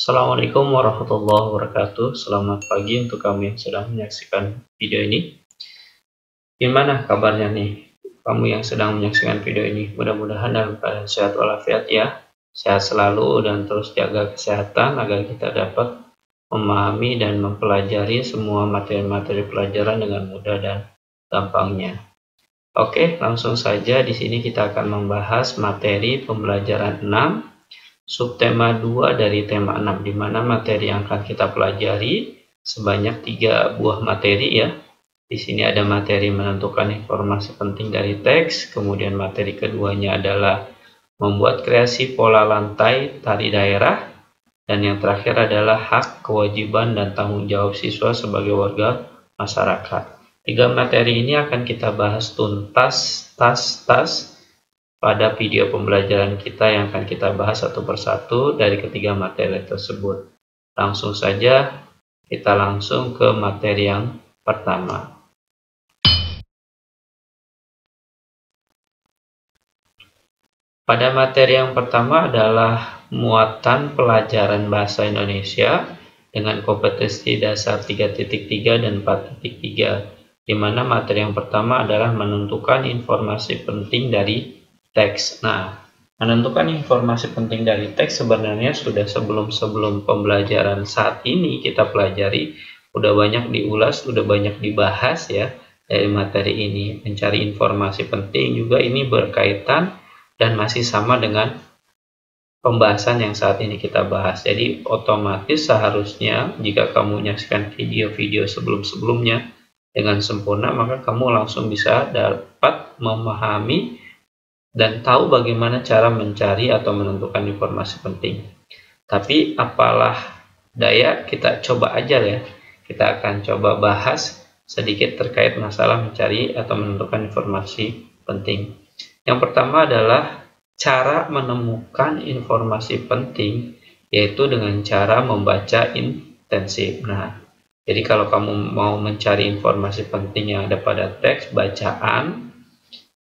Assalamualaikum warahmatullahi wabarakatuh. Selamat pagi untuk kamu yang sedang menyaksikan video ini. Gimana kabarnya nih? Kamu yang sedang menyaksikan video ini, mudah-mudahan dalam keadaan sehat walafiat ya. Sehat selalu dan terus jaga kesehatan agar kita dapat memahami dan mempelajari semua materi-materi pelajaran dengan mudah dan gampangnya. Oke, langsung saja di sini kita akan membahas materi pembelajaran 6. Subtema 2 dari tema 6, di mana materi yang akan kita pelajari sebanyak 3 buah materi ya. Di sini ada materi menentukan informasi penting dari teks, kemudian materi keduanya adalah membuat kreasi pola lantai tari daerah, dan yang terakhir adalah hak, kewajiban, dan tanggung jawab siswa sebagai warga masyarakat. 3 materi ini akan kita bahas tuntas, pada video pembelajaran kita yang akan kita bahas satu persatu dari ketiga materi tersebut. Langsung saja kita langsung ke materi yang pertama. Pada materi yang pertama adalah muatan pelajaran bahasa Indonesia dengan kompetensi dasar 3.3 dan 4.3, di mana materi yang pertama adalah menentukan informasi penting dari teks. Nah, menentukan informasi penting dari teks sebenarnya sudah sebelum pembelajaran saat ini kita pelajari, udah banyak diulas, udah banyak dibahas ya dari materi ini. Mencari informasi penting juga ini berkaitan dan masih sama dengan pembahasan yang saat ini kita bahas. Jadi otomatis seharusnya jika kamu menyaksikan video-video sebelum-sebelumnya dengan sempurna, maka kamu langsung bisa dapat memahami dan tahu bagaimana cara mencari atau menentukan informasi penting. Tapi apalah daya, kita coba aja ya. Kita akan coba bahas sedikit terkait masalah mencari atau menentukan informasi penting. Yang pertama adalah cara menemukan informasi penting, yaitu dengan cara membaca intensif. Nah, jadi kalau kamu mau mencari informasi penting yang ada pada teks bacaan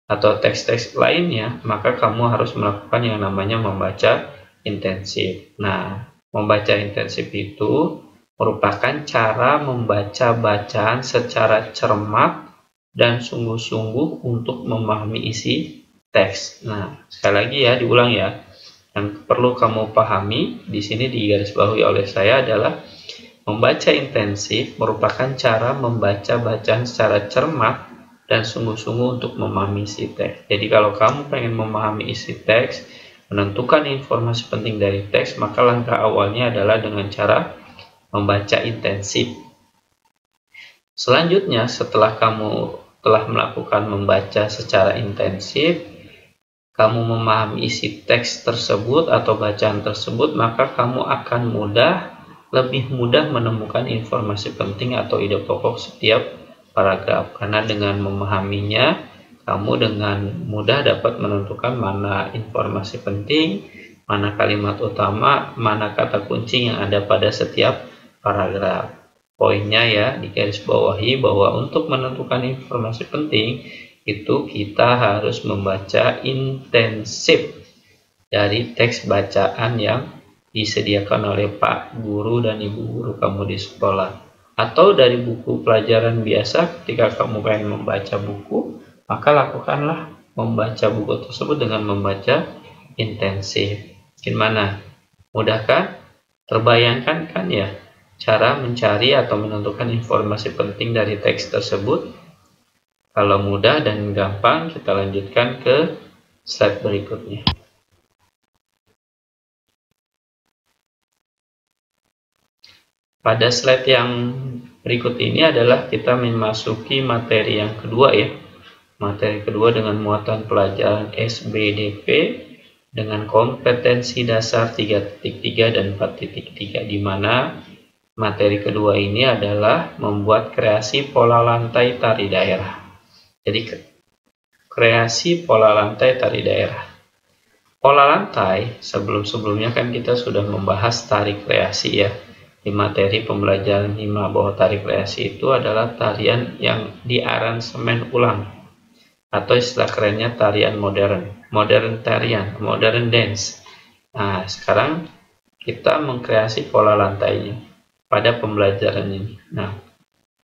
atau teks-teks lainnya, maka kamu harus melakukan yang namanya membaca intensif. Nah, membaca intensif itu merupakan cara membaca bacaan secara cermat dan sungguh-sungguh untuk memahami isi teks. Nah, sekali lagi ya, diulang ya. Yang perlu kamu pahami di sini digarisbawahi oleh saya adalah membaca intensif merupakan cara membaca bacaan secara cermat dan sungguh-sungguh untuk memahami isi teks. Jadi kalau kamu pengen memahami isi teks, menentukan informasi penting dari teks, maka langkah awalnya adalah dengan cara membaca intensif. Selanjutnya, setelah kamu telah melakukan membaca secara intensif, kamu memahami isi teks tersebut atau bacaan tersebut, maka kamu akan lebih mudah menemukan informasi penting atau ide pokok setiap paragraf, karena dengan memahaminya kamu dengan mudah dapat menentukan mana informasi penting, mana kalimat utama, mana kata kunci yang ada pada setiap paragraf. Poinnya ya, digarisbawahi bahwa untuk menentukan informasi penting itu kita harus membaca intensif dari teks bacaan yang disediakan oleh Pak Guru dan Ibu Guru kamu di sekolah. Atau dari buku pelajaran biasa, ketika kamu pengen membaca buku, maka lakukanlah membaca buku tersebut dengan membaca intensif. Gimana? Mudah kan? Terbayangkan kan ya cara mencari atau menentukan informasi penting dari teks tersebut? Kalau mudah dan gampang, kita lanjutkan ke slide berikutnya. Pada slide yang berikut ini adalah kita memasuki materi yang kedua ya. Materi kedua dengan muatan pelajaran SBDP dengan kompetensi dasar 3.3 dan 4.3, di mana materi kedua ini adalah membuat kreasi pola lantai tari daerah. Jadi kreasi pola lantai tari daerah. Pola lantai sebelum-sebelumnya kan kita sudah membahas tari kreasi ya. Di materi pembelajaran 5 bahwa tari kreasi itu adalah tarian yang diaransemen ulang, atau istilah kerennya tarian modern tarian, modern dance. Nah, sekarang kita mengkreasi pola lantainya pada pembelajaran ini. Nah,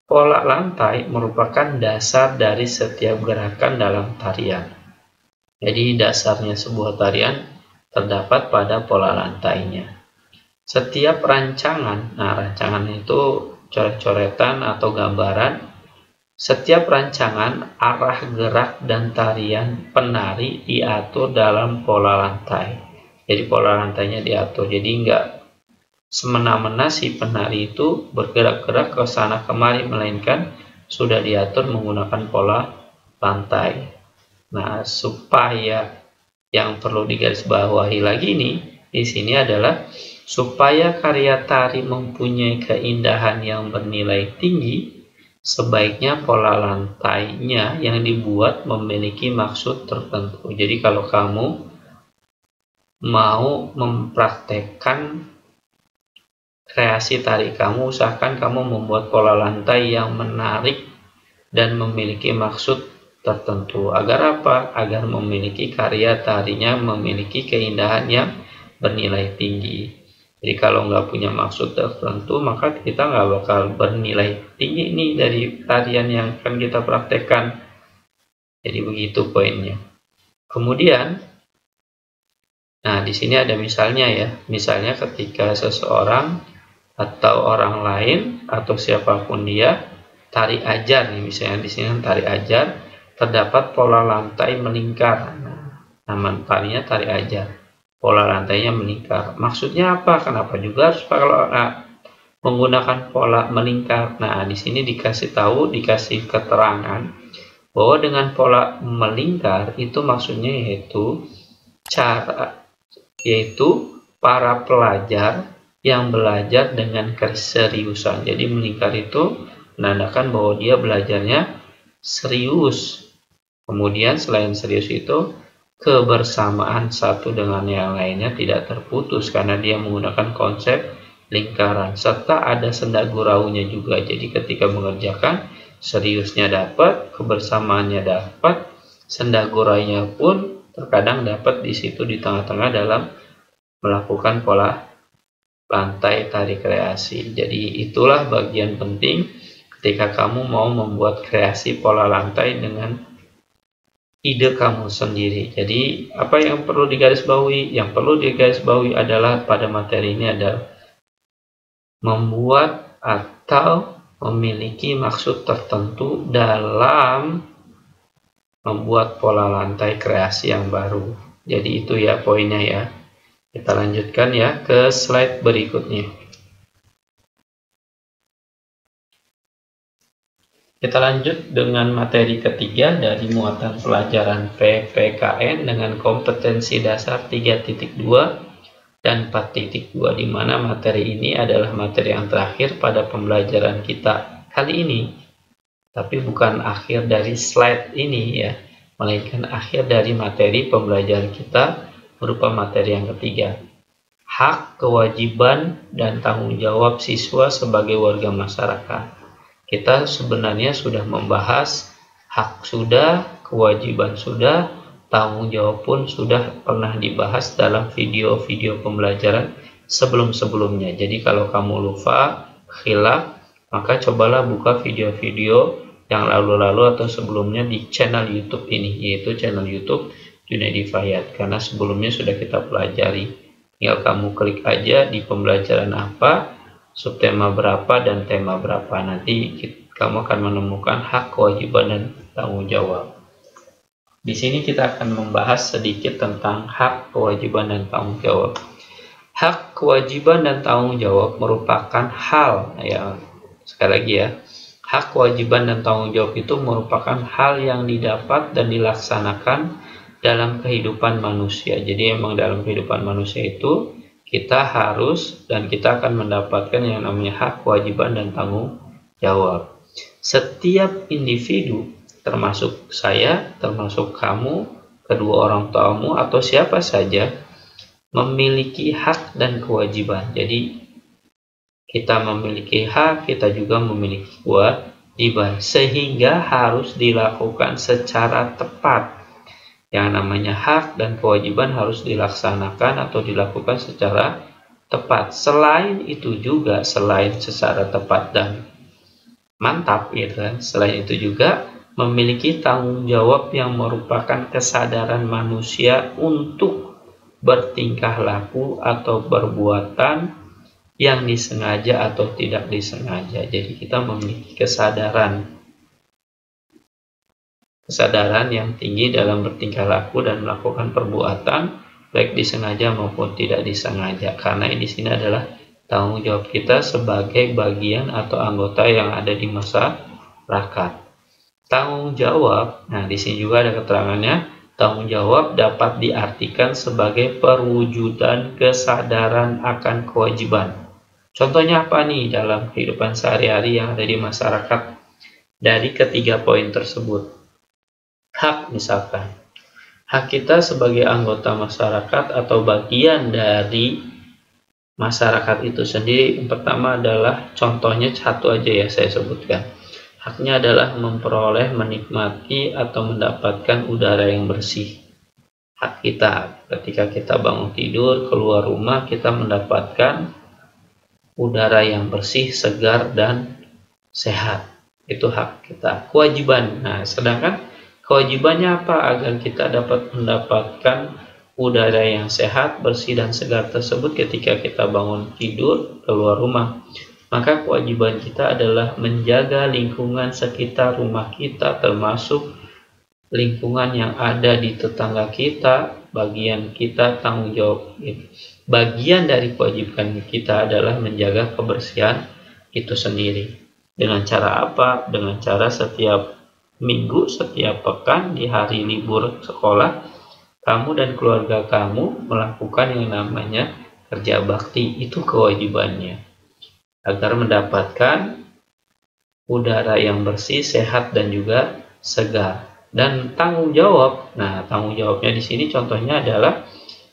pola lantai merupakan dasar dari setiap gerakan dalam tarian. Jadi dasarnya sebuah tarian terdapat pada pola lantainya. Setiap rancangan, nah rancangan itu coret-coretan atau gambaran. Setiap rancangan, arah gerak dan tarian penari diatur dalam pola lantai. Jadi pola lantainya diatur. Jadi enggak semena-mena si penari itu bergerak-gerak ke sana kemari, melainkan sudah diatur menggunakan pola lantai. Nah, supaya yang perlu digarisbawahi lagi nih di sini adalah supaya karya tari mempunyai keindahan yang bernilai tinggi, sebaiknya pola lantainya yang dibuat memiliki maksud tertentu. Jadi kalau kamu mau mempraktekkan kreasi tari kamu, usahakan kamu membuat pola lantai yang menarik dan memiliki maksud tertentu. Agar apa? Agar memiliki karya tarinya memiliki keindahan yang bernilai tinggi. Jadi kalau nggak punya maksud tertentu, maka kita nggak bakal bernilai tinggi nih dari tarian yang akan kita praktekkan. Jadi begitu poinnya. Kemudian, nah di sini ada misalnya ya. Misalnya ketika seseorang atau orang lain atau siapapun dia tari ajar nih, misalnya di sini tari ajar, terdapat pola lantai melingkar. Nah, nama tarinya tari ajar. Pola lantainya melingkar. Maksudnya apa? Kenapa juga harus menggunakan pola melingkar? Nah, di sini dikasih dikasih keterangan bahwa dengan pola melingkar itu maksudnya yaitu para pelajar yang belajar dengan keseriusan. Jadi melingkar itu menandakan bahwa dia belajarnya serius. Kemudian selain serius itu, kebersamaan satu dengan yang lainnya tidak terputus karena dia menggunakan konsep lingkaran, serta ada senda guraunya juga. Jadi ketika mengerjakan, seriusnya dapat, kebersamaannya dapat, senda guraunya pun terkadang dapat di situ di tengah-tengah dalam melakukan pola lantai tari kreasi. Jadi itulah bagian penting ketika kamu mau membuat kreasi pola lantai dengan ide kamu sendiri. Jadi apa yang perlu digarisbawahi? Yang perlu digarisbawahi adalah pada materi ini adalah membuat atau memiliki maksud tertentu dalam membuat pola lantai kreasi yang baru. Jadi itu ya poinnya ya. Kita lanjutkan ya ke slide berikutnya. Kita lanjut dengan materi ketiga dari muatan pelajaran PPKN dengan kompetensi dasar 3.2 dan 4.2, di mana materi ini adalah materi yang terakhir pada pembelajaran kita kali ini. Tapi bukan akhir dari slide ini ya, melainkan akhir dari materi pembelajaran kita berupa materi yang ketiga. Hak, kewajiban, dan tanggung jawab siswa sebagai warga masyarakat. Kita sebenarnya sudah membahas hak sudah, kewajiban sudah, tanggung jawab pun sudah pernah dibahas dalam video-video pembelajaran sebelum-sebelumnya. Jadi kalau kamu lupa, khilaf, maka cobalah buka video-video yang lalu-lalu atau sebelumnya di channel YouTube ini, yaitu channel YouTube Junaidi Fahyad, karena sebelumnya sudah kita pelajari. Tinggal kamu klik aja di pembelajaran apa, subtema berapa dan tema berapa. Nanti kamu akan menemukan hak, kewajiban, dan tanggung jawab. Di sini kita akan membahas sedikit tentang hak, kewajiban, dan tanggung jawab. Hak, kewajiban, dan tanggung jawab merupakan hal, ya sekali lagi ya, hak, kewajiban, dan tanggung jawab itu merupakan hal yang didapat dan dilaksanakan dalam kehidupan manusia. Jadi emang dalam kehidupan manusia itu kita harus dan kita akan mendapatkan yang namanya hak, kewajiban, dan tanggung jawab. Setiap individu, termasuk saya, termasuk kamu, kedua orang tuamu, atau siapa saja, memiliki hak dan kewajiban. Jadi kita memiliki hak, kita juga memiliki kewajiban, sehingga harus dilakukan secara tepat. Yang namanya hak dan kewajiban harus dilaksanakan atau dilakukan secara tepat. Selain itu juga, selain secara tepat dan mantap gitu kan, selain itu juga memiliki tanggung jawab yang merupakan kesadaran manusia untuk bertingkah laku atau perbuatan yang disengaja atau tidak disengaja. Jadi kita memiliki kesadaran yang tinggi dalam bertingkah laku dan melakukan perbuatan baik disengaja maupun tidak disengaja. Karena di sini adalah tanggung jawab kita sebagai bagian atau anggota yang ada di masyarakat. Tanggung jawab, nah di sini juga ada keterangannya, tanggung jawab dapat diartikan sebagai perwujudan kesadaran akan kewajiban. Contohnya apa nih dalam kehidupan sehari-hari yang ada di masyarakat dari ketiga poin tersebut? Hak misalkan. Hak kita sebagai anggota masyarakat atau bagian dari masyarakat itu sendiri, yang pertama adalah contohnya satu aja ya saya sebutkan. Haknya adalah memperoleh, menikmati, atau mendapatkan udara yang bersih. Hak kita ketika kita bangun tidur, keluar rumah, kita mendapatkan udara yang bersih, segar, dan sehat. Itu hak kita. Kewajiban. Nah, sedangkan kewajibannya apa? Agar kita dapat mendapatkan udara yang sehat, bersih, dan segar tersebut ketika kita bangun tidur, keluar rumah. Maka kewajiban kita adalah menjaga lingkungan sekitar rumah kita, termasuk lingkungan yang ada di tetangga kita. Bagian kita tanggung jawab itu. Bagian dari kewajiban kita adalah menjaga kebersihan itu sendiri. Dengan cara apa? Dengan cara setiap minggu, setiap pekan, di hari libur sekolah, kamu dan keluarga kamu melakukan yang namanya kerja bakti. Itu kewajibannya. Agar mendapatkan udara yang bersih, sehat, dan juga segar. Dan tanggung jawab, nah tanggung jawabnya di sini contohnya adalah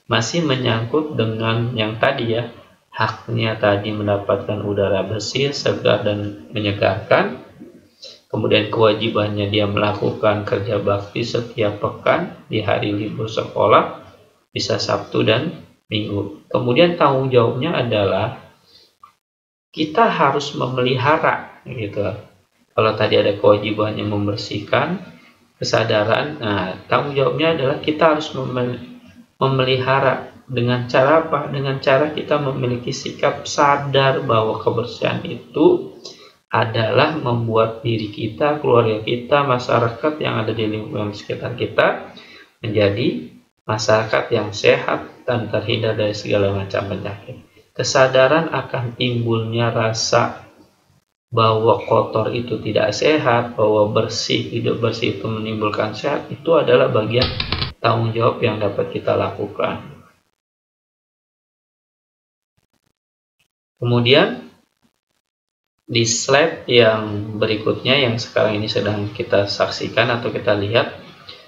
masih menyangkut dengan yang tadi ya, haknya tadi mendapatkan udara bersih, segar, dan menyegarkan. Kemudian kewajibannya dia melakukan kerja bakti setiap pekan di hari libur sekolah, bisa Sabtu dan Minggu. Kemudian tanggung jawabnya adalah kita harus memelihara gitu. Kalau tadi ada kewajibannya membersihkan, kesadaran, nah tanggung jawabnya adalah kita harus memelihara. Dengan cara apa? Dengan cara kita memiliki sikap sadar bahwa kebersihan itu adalah membuat diri kita, keluarga kita, masyarakat yang ada di lingkungan sekitar kita menjadi masyarakat yang sehat dan terhindar dari segala macam penyakit. Kesadaran akan timbulnya rasa bahwa kotor itu tidak sehat, bahwa hidup bersih itu menimbulkan sehat, itu adalah bagian tanggung jawab yang dapat kita lakukan. Kemudian di slide yang berikutnya yang sekarang ini sedang kita saksikan atau kita lihat,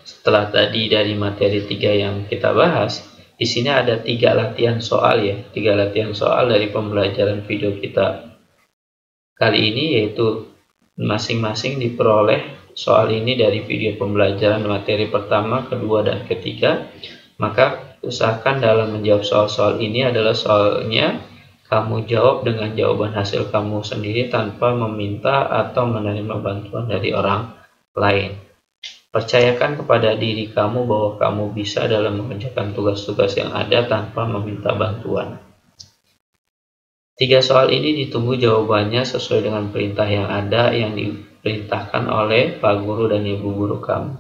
setelah tadi dari materi 3 yang kita bahas, di sini ada 3 latihan soal ya, 3 latihan soal dari pembelajaran video kita kali ini, yaitu masing-masing diperoleh soal ini dari video pembelajaran materi pertama, kedua, dan ketiga. Maka usahakan dalam menjawab soal-soal ini adalah soalnya kamu jawab dengan jawaban hasil kamu sendiri tanpa meminta atau menerima bantuan dari orang lain. Percayakan kepada diri kamu bahwa kamu bisa dalam mengerjakan tugas-tugas yang ada tanpa meminta bantuan. 3 soal ini ditunggu jawabannya sesuai dengan perintah yang ada yang diperintahkan oleh Pak Guru dan Ibu Guru kamu.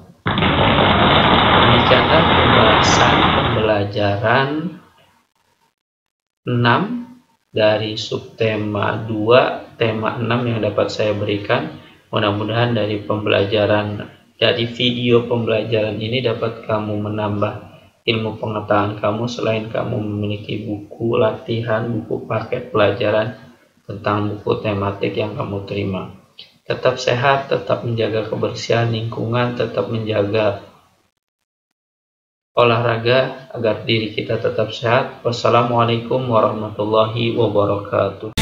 Demikianlah pembahasan pembelajaran 6 dari subtema 2, tema 6 yang dapat saya berikan. Mudah-mudahan dari video pembelajaran ini dapat kamu menambah ilmu pengetahuan kamu selain kamu memiliki buku latihan, buku paket pelajaran tentang buku tematik yang kamu terima. Tetap sehat, tetap menjaga kebersihan lingkungan, tetap menjaga olahraga agar diri kita tetap sehat. Wassalamualaikum warahmatullahi wabarakatuh.